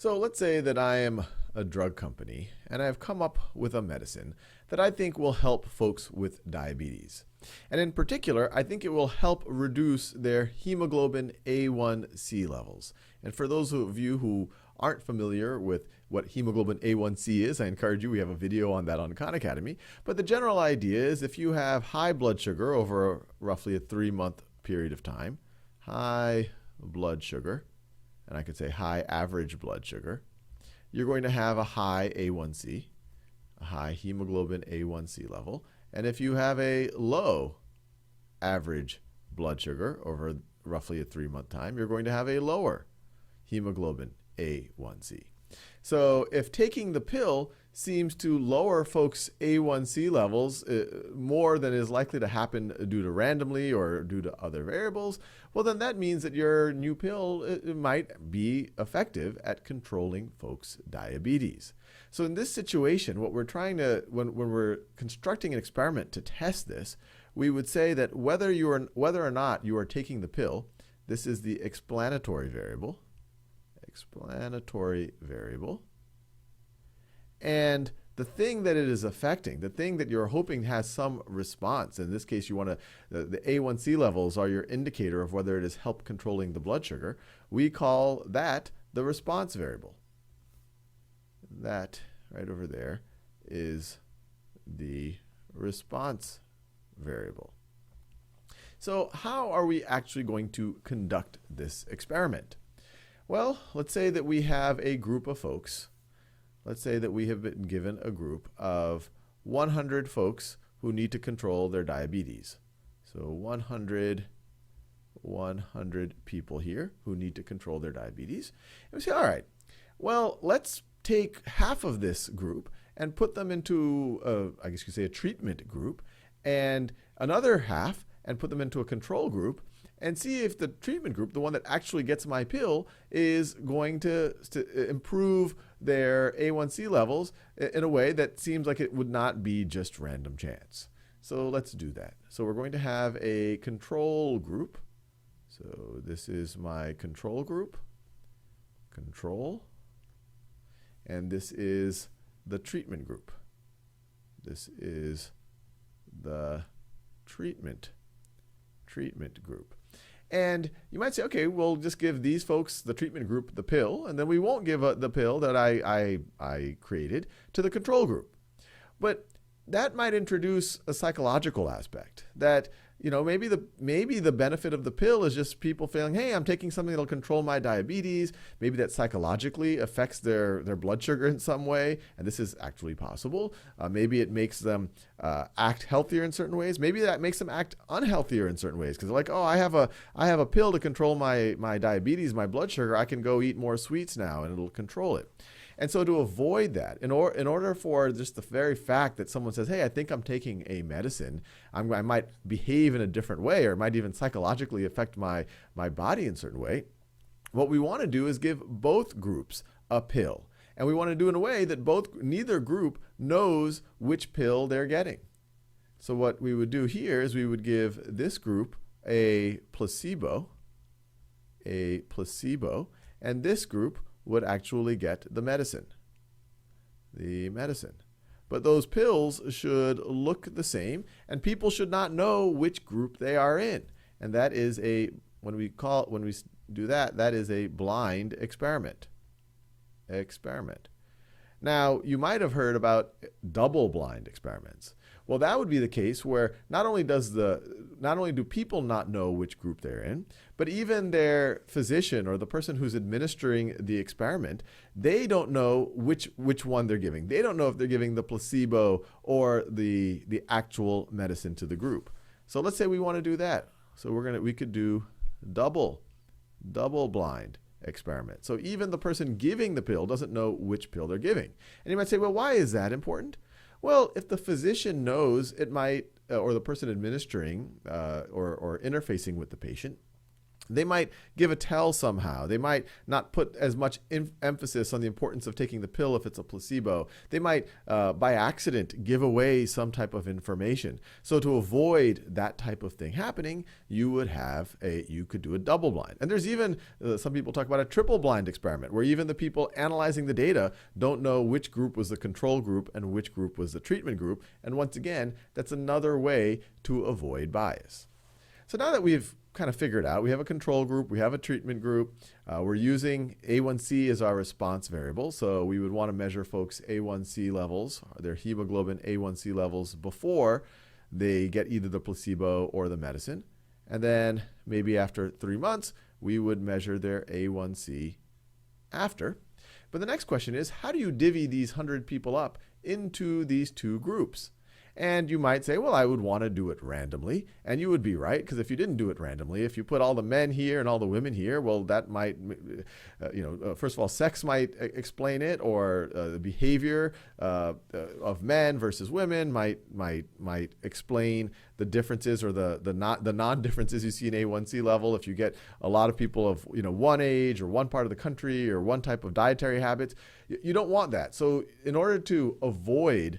So let's say that I am a drug company and I've come up with a medicine that I think will help folks with diabetes. And in particular, I think it will help reduce their hemoglobin A1C levels. And for those of you who aren't familiar with what hemoglobin A1C is, I encourage you, we have a video on that on Khan Academy. But the general idea is if you have high blood sugar over roughly a 3-month period of time, high blood sugar, and I could say high average blood sugar, you're going to have a high A1C, a high hemoglobin A1C level. And if you have a low average blood sugar over roughly a 3-month time, you're going to have a lower hemoglobin A1C. So if taking the pill seems to lower folks' A1C levels more than is likely to happen due to randomly or due to other variables, well, then that means that your new pill might be effective at controlling folks' diabetes. So in this situation, what we're trying to, when we're constructing an experiment to test this, we would say that whether or not you are taking the pill, this is the explanatory variable. Explanatory variable. And the thing that it is affecting, the thing that you're hoping has some response, in this case you want to, the A1C levels are your indicator of whether it has helped controlling the blood sugar, we call that the response variable. That right over there is the response variable. So how are we actually going to conduct this experiment? Well, let's say that we have a group of folks. Let's say that we have been given a group of 100 folks who need to control their diabetes. So 100 people here who need to control their diabetes. And we say, all right, well, let's take half of this group and put them into, I guess you could say, a treatment group, and another half and put them into a control group, and see if the treatment group, the one that actually gets my pill, is going to improve their A1C levels in a way that seems like it would not be just random chance. So let's do that. So we're going to have a control group. So this is my control group, control, and this is the treatment group. This is the treatment group. And you might say, okay, we'll just give these folks, the treatment group, the pill, and then we won't give the pill that I created to the control group. But that might introduce a psychological aspect that, you know, maybe the benefit of the pill is just people feeling, hey, I'm taking something that'll control my diabetes. Maybe that psychologically affects their blood sugar in some way, and this is actually possible. Maybe it makes them act healthier in certain ways. Maybe that makes them act unhealthier in certain ways because they're like, oh, I have a pill to control my diabetes, my blood sugar. I can go eat more sweets now, and it'll control it. And so to avoid that, in order for just the very fact that someone says, hey, I think I'm taking a medicine, I might behave in a different way, or it might even psychologically affect my body in a certain way, what we want to do is give both groups a pill. And we want to do it in a way that neither group knows which pill they're getting. So what we would do here is we would give this group a placebo, and this group would actually get the medicine. But those pills should look the same, and people should not know which group they are in. And that is when we do that, that is a blind experiment. Now, you might have heard about double-blind experiments. Well, that would be the case where not only do people not know which group they're in, but even their physician or the person who's administering the experiment, they don't know which one they're giving. They don't know if they're giving the placebo or the actual medicine to the group. So let's say we want to do that. So we could do double-blind experiment. So even the person giving the pill doesn't know which pill they're giving. And you might say, well, why is that important? Well, if the physician knows, it might, or the person administering or interfacing with the patient, They might give a tell somehow. They might not put as much emphasis on the importance of taking the pill if it's a placebo. They might, by accident, give away some type of information. So to avoid that type of thing happening, you could do a double blind. And there's even, some people talk about a triple blind experiment, where even the people analyzing the data don't know which group was the control group and which group was the treatment group. And once again, that's another way to avoid bias. So now that we've kind of figured out, we have a control group, we have a treatment group, we're using A1C as our response variable, so we would want to measure folks' A1C levels, their hemoglobin A1C levels, before they get either the placebo or the medicine. And then maybe after 3 months, we would measure their A1C after. But the next question is, how do you divvy these 100 people up into these two groups? And you might say, well, I would want to do it randomly. And you would be right, because if you didn't do it randomly, if you put all the men here and all the women here, well, that might, first of all, sex might explain it, or the behavior of men versus women might explain the differences or the non-differences you see in A1C level. If you get a lot of people of one age or one part of the country or one type of dietary habits, you don't want that. So in order to avoid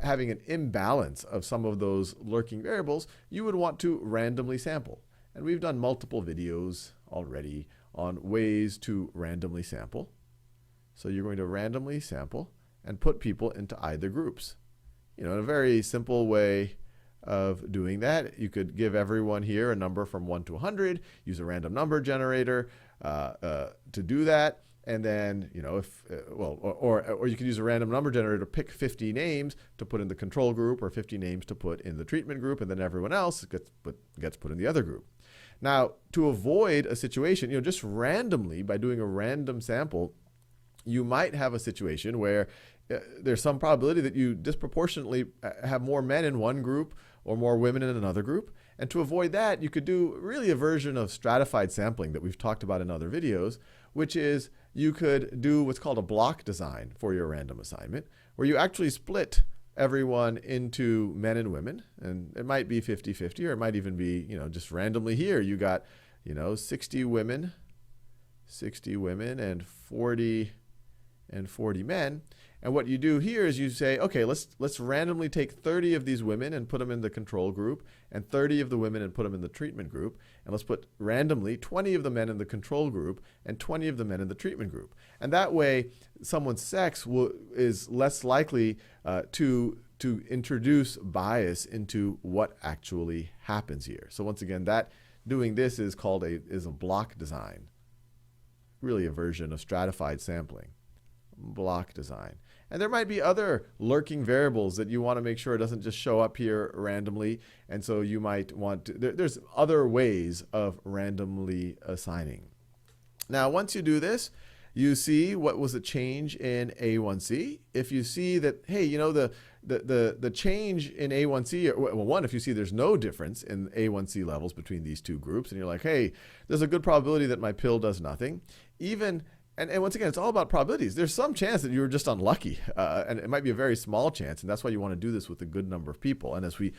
having an imbalance of some of those lurking variables, you would want to randomly sample. And we've done multiple videos already on ways to randomly sample. So you're going to randomly sample and put people into either groups. In a very simple way of doing that, you could give everyone here a number from 1 to 100, use a random number generator to do that. And then, or you could use a random number generator to pick 50 names to put in the control group, or 50 names to put in the treatment group, and then everyone else gets put in the other group. Now, to avoid a situation, just randomly, by doing a random sample, you might have a situation where there's some probability that you disproportionately have more men in one group or more women in another group. And to avoid that, you could do really a version of stratified sampling that we've talked about in other videos, which is you could do what's called a block design for your random assignment, where you actually split everyone into men and women. And it might be 50-50, or it might even be, just randomly here. You got, 60 women and 40 men. And what you do here is you say, okay, let's randomly take 30 of these women and put them in the control group, and 30 of the women and put them in the treatment group. And let's put randomly 20 of the men in the control group and 20 of the men in the treatment group. And that way, someone's sex is less likely to introduce bias into what actually happens here. So once again, doing this is called a block design, really a version of stratified sampling. Block design. And there might be other lurking variables that you want to make sure it doesn't just show up here randomly. And so you might want to, there's other ways of randomly assigning. Now, once you do this, you see what was the change in A1C. If you see that, hey, the change in A1C, well, one, if you see there's no difference in A1C levels between these two groups, and you're like, hey, there's a good probability that my pill does nothing. And once again, it's all about probabilities. There's some chance that you were just unlucky, and it might be a very small chance, and that's why you want to do this with a good number of people. And as we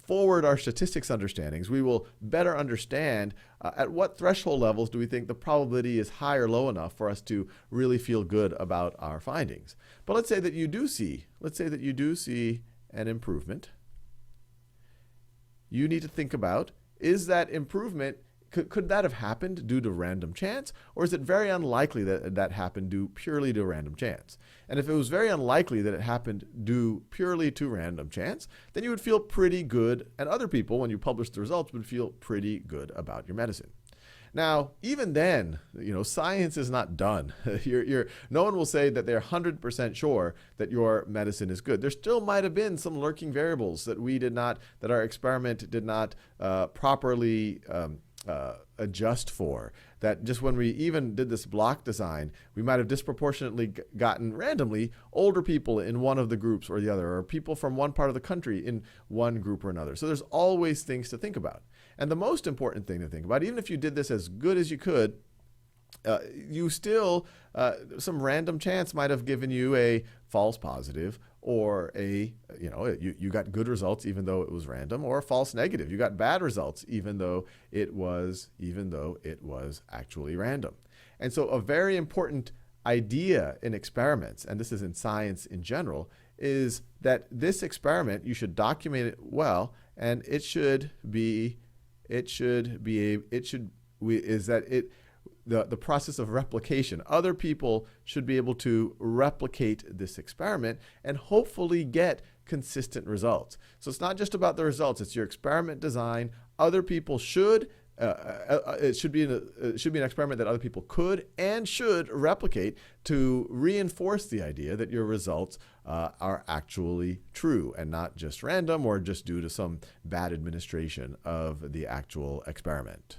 forward our statistics understandings, we will better understand at what threshold levels do we think the probability is high or low enough for us to really feel good about our findings. But let's say that you do see an improvement. You need to think about, is that improvement, could that have happened due to random chance, or is it very unlikely that that happened due purely to random chance? And if it was very unlikely that it happened due purely to random chance, then you would feel pretty good, and other people, when you publish the results, would feel pretty good about your medicine. Now, even then, science is not done. No one will say that they're 100% sure that your medicine is good. There still might have been some lurking variables that that our experiment did not properly adjust for, that just when we even did this block design, we might have disproportionately gotten randomly older people in one of the groups or the other, or people from one part of the country in one group or another. So there's always things to think about. And the most important thing to think about, even if you did this as good as you could, you still, some random chance might have given you a false positive or you got good results even though it was random, or a false negative. You got bad results even though it was actually random. And so a very important idea in experiments, and this is in science in general, is that this experiment, you should document it well, and the process of replication. Other people should be able to replicate this experiment and hopefully get consistent results. So it's not just about the results, it's your experiment design. Other people should it should be an experiment that other people could and should replicate to reinforce the idea that your results are actually true and not just random or just due to some bad administration of the actual experiment.